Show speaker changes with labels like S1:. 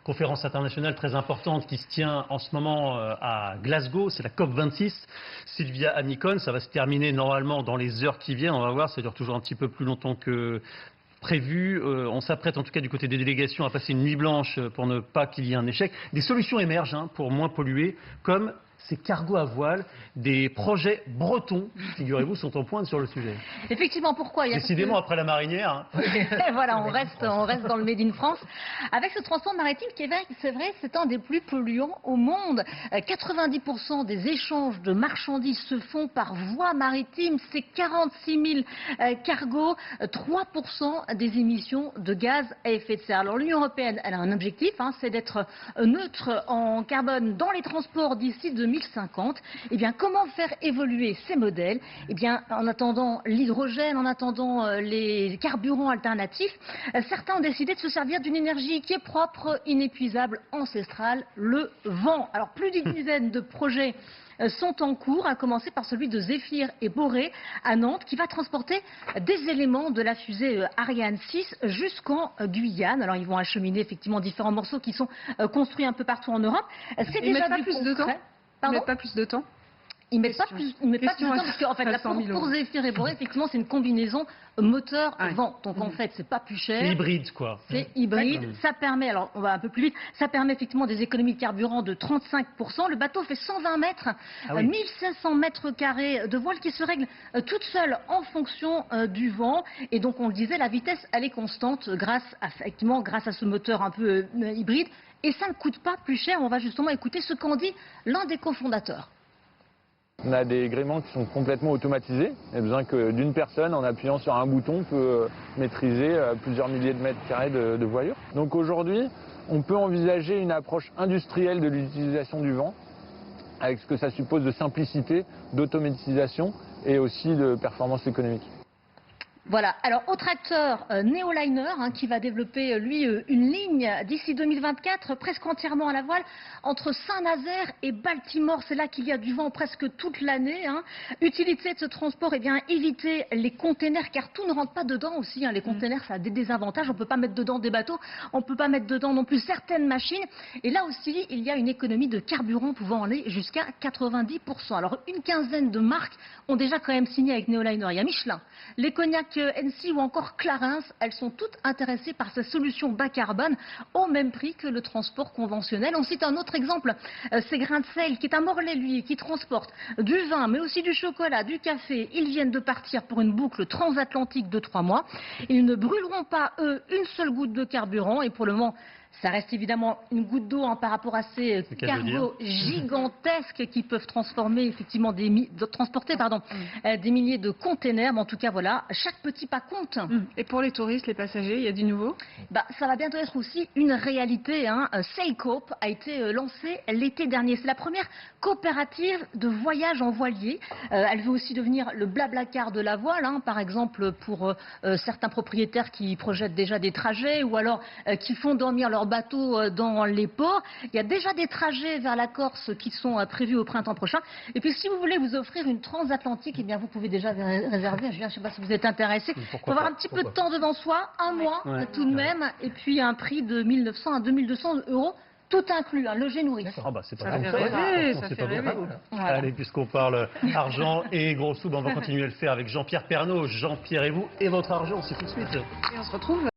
S1: Conférence internationale très importante qui se tient en ce moment à Glasgow, c'est la COP26. Sylvia Hamilton, ça va se terminer normalement dans les heures qui viennent, on va voir, ça dure toujours un petit peu plus longtemps que prévu. On s'apprête en tout cas du côté des délégations à passer une nuit blanche pour ne pas qu'il y ait un échec. Des solutions émergent pour moins polluer, comme ces cargos à voile, des projets bretons, figurez-vous, sont en pointe sur le sujet.
S2: Effectivement, pourquoi?
S1: Décidément, après la marinière.
S2: Voilà, on reste dans le Made in France. Avec ce transport maritime qui est vrai, c'est vrai, c'est un des plus polluants au monde. 90% des échanges de marchandises se font par voie maritime. C'est 46 000 cargos, 3% des émissions de gaz à effet de serre. Alors l'Union européenne, elle a un objectif, c'est d'être neutre en carbone dans les transports d'ici 2050. Eh bien, comment faire évoluer ces modèles? Eh bien, en attendant l'hydrogène, en attendant les carburants alternatifs, certains ont décidé de se servir d'une énergie qui est propre, inépuisable, ancestrale, le vent. Alors, plus d'une dizaine de projets sont en cours, à commencer par celui de Zéphyr et Boré à Nantes, qui va transporter des éléments de la fusée Ariane 6 jusqu'en Guyane. Alors, ils vont acheminer effectivement différents morceaux qui sont construits un peu partout en Europe.
S3: C'est déjà du concret. Ils mettent pas plus de temps?
S2: Ils mettent pas plus de temps parce qu'en fait, là, pour Zéphyr et Boré, effectivement, c'est une combinaison moteur-vent. Donc en fait, c'est pas plus cher.
S1: C'est hybride, quoi.
S2: C'est hybride. Ça permet, alors on va un peu plus vite, ça permet effectivement des économies de carburant de 35%. Le bateau fait 120 mètres, 1500 mètres carrés de voile qui se règle toute seule en fonction du vent. Et donc on le disait, la vitesse, elle est constante grâce à ce moteur un peu hybride. Et ça ne coûte pas plus cher. On va justement écouter ce qu'en dit l'un des cofondateurs.
S4: On a des gréements qui sont complètement automatisés. Il n'y a besoin que d'une personne, en appuyant sur un bouton, peut maîtriser plusieurs milliers de mètres carrés de voilure. Donc aujourd'hui, on peut envisager une approche industrielle de l'utilisation du vent, avec ce que ça suppose de simplicité, d'automatisation et aussi de performance économique.
S2: Voilà, alors autre acteur, Neoliner, qui va développer lui une ligne d'ici 2024 presque entièrement à la voile entre Saint-Nazaire et Baltimore. C'est là qu'il y a du vent presque toute l'année. Utilité de ce transport, eh bien éviter les containers car tout ne rentre pas dedans aussi. Les containers, ça a des désavantages. On ne peut pas mettre dedans des bateaux, on ne peut pas mettre dedans non plus certaines machines. Et là aussi, il y a une économie de carburant pouvant aller jusqu'à 90%. Alors une quinzaine de marques ont déjà quand même signé avec Neoliner. Il y a Michelin, les cognacs NC ou encore Clarins, elles sont toutes intéressées par ces solutions bas carbone au même prix que le transport conventionnel. On cite un autre exemple, c'est Grain de Sel qui est à Morlaix, lui, qui transporte du vin, mais aussi du chocolat, du café. Ils viennent de partir pour une boucle transatlantique de 3 mois. Ils ne brûleront pas, eux, une seule goutte de carburant et pour le moment, ça reste évidemment une goutte d'eau par rapport à ces cargos gigantesques qui peuvent transporter des milliers de containers. Mais en tout cas, voilà, chaque petit pas compte.
S3: Et pour les touristes, les passagers, il y a du nouveau?
S2: Ça va bientôt être aussi une réalité. Sailcoop a été lancée l'été dernier. C'est la première coopérative de voyage en voilier. Elle veut aussi devenir le Blablacar de la voile, par exemple pour certains propriétaires qui projettent déjà des trajets ou alors qui font dormir leur bateau dans les ports. Il y a déjà des trajets vers la Corse qui sont prévus au printemps prochain. Et puis si vous voulez vous offrir une transatlantique, eh bien vous pouvez déjà réserver. Je ne sais pas si vous êtes intéressé. Il faut avoir un petit peu de temps devant soi, un mois tout de même, et puis un prix de 1 900 à 2 200 €. Tout inclus, logé nourri.
S1: C'est pas mal. Allez, puisqu'on parle argent et gros sous, on va continuer à le faire avec Jean-Pierre Pernaut. Jean-Pierre et vous, et votre argent, c'est tout de suite.
S3: Et on se retrouve